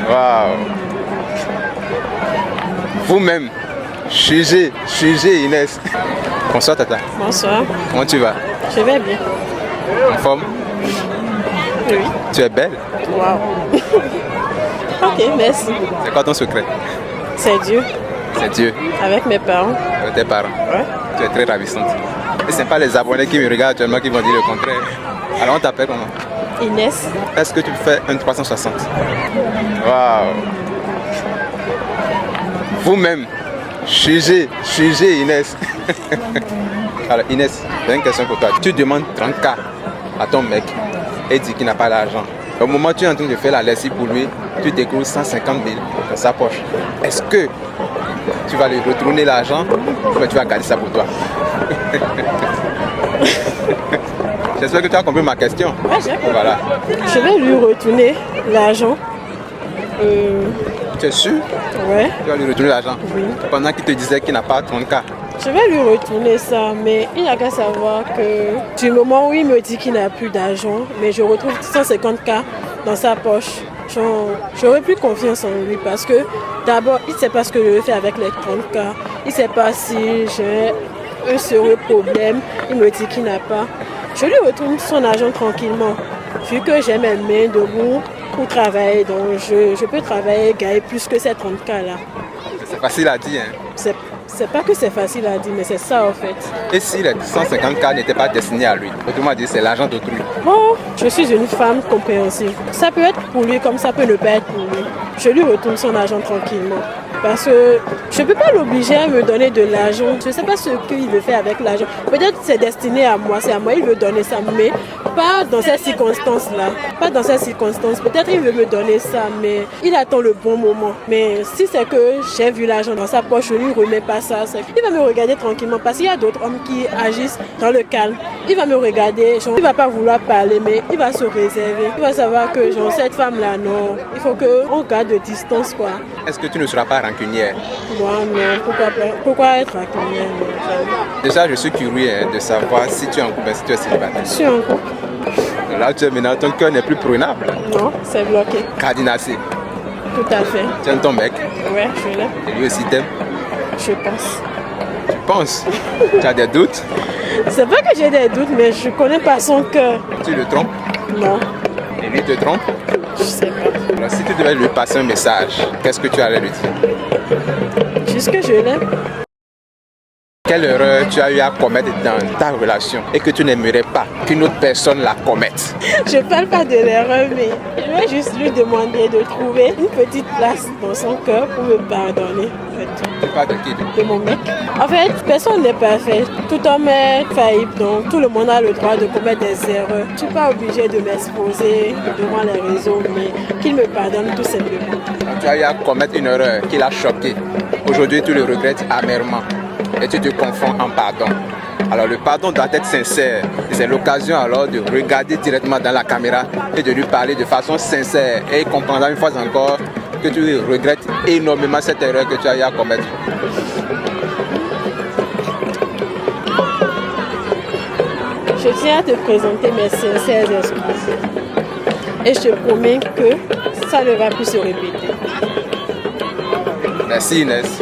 Waouh. Vous-même, jugez Inès. Bonsoir Tata. Bonsoir. Comment tu vas? Je vais bien. En forme? Oui. Tu es belle? Waouh. Ok, merci. C'est quoi ton secret? C'est Dieu. C'est Dieu. Avec mes parents. Avec tes parents. Ouais. Tu es très ravissante. Et ce n'est pas les abonnés qui me regardent actuellement qui vont dire le contraire. Alors on t'appelle comment? Inès. Est-ce que tu fais un 360? Waouh. Vous-même, jugez Inès. Alors Inès, j'ai une question pour toi. Tu demandes 30K à ton mec et dit qu'il n'a pas l'argent. Au moment où tu es en train de faire la lessive pour lui, tu découvres 150 000 dans sa poche. Est-ce que tu vas lui retourner l'argent ou tu vas garder ça pour toi? J'espère que tu as compris ma question. Ouais, j'ai compris. Voilà. Je vais lui retourner l'argent. Tu es sûr? Ouais. Tu vas lui retourner l'argent? Oui. Pendant qu'il te disait qu'il n'a pas 30K. Je vais lui retourner ça, mais il n'a qu'à savoir que du moment où il me dit qu'il n'a plus d'argent, mais je retrouve 150K dans sa poche, j'aurai plus confiance en lui parce que d'abord, il ne sait pas ce que je vais faire avec les 30K. Il ne sait pas si j'ai un sérieux problème. Il me dit qu'il n'a pas. Je lui retourne son argent tranquillement. Vu que j'ai mes mains debout pour travailler, donc je peux travailler et gagner plus que ces 30K là. C'est facile à dire, hein? C'est pas que c'est facile à dire, mais c'est ça en fait. Et si les 150K n'étaient pas destinés à lui? Autrement dit, c'est l'argent d'autrui. Bon, je suis une femme compréhensive. Ça peut être pour lui comme ça peut ne pas être pour lui. Je lui retourne son argent tranquillement. Parce que je ne peux pas l'obliger à me donner de l'argent. Je ne sais pas ce qu'il veut faire avec l'argent. Peut-être c'est destiné à moi, c'est à moi, il veut donner ça, mais pas dans ces circonstances-là. Pas dans ces circonstances. Peut-être il veut me donner ça, mais il attend le bon moment. Mais si c'est que j'ai vu l'argent dans sa poche, je ne lui remets pas ça. Il va me regarder tranquillement parce qu'il y a d'autres hommes qui agissent dans le calme. Il va me regarder, genre, il ne va pas vouloir parler, mais il va se réserver. Il va savoir que genre, cette femme-là, non, il faut qu'on garde de distance, quoi. Est-ce que tu ne seras pas rancunière? Moi, non, pourquoi être rancunière? Déjà, je suis curieux de savoir si tu es en couple, si tu es célibataire. Je suis en couple. Là, tu es maintenant, ton cœur n'est plus prenable. Non, c'est bloqué. Cardinacé. Tout à fait. Tu aimes ton mec? Ouais, je l'ai. Et lui aussi t'aime? Je pense. Tu penses? Tu as des doutes? C'est vrai que j'ai des doutes, mais je connais pas son cœur. Tu le trompes? Non. Et lui te trompe? Je sais pas. Alors, si tu devais lui passer un message, qu'est-ce que tu allais lui dire? Juste que je l'aime. Quelle erreur tu as eu à commettre dans ta relation et que tu n'aimerais pas qu'une autre personne la commette? Je parle pas de l'erreur, mais je vais juste lui demander de trouver une petite place dans son cœur pour me pardonner. Tu parles de qui? De mon mec. En fait, personne n'est parfait. Tout homme est faillible, donc tout le monde a le droit de commettre des erreurs. Je ne suis pas obligée de m'exposer devant les réseaux, mais qu'il me pardonne tout simplement. Tu as eu à commettre une erreur qui l'a choqué. Aujourd'hui, tu le regrettes amèrement et tu te confonds en pardon. Alors le pardon doit être sincère. C'est l'occasion alors de regarder directement dans la caméra et de lui parler de façon sincère. Et il comprendra une fois encore que tu regrettes énormément cette erreur que tu as eu à commettre. Je tiens à te présenter mes sincères excuses. Et je te promets que ça ne va plus se répéter. Merci Inès.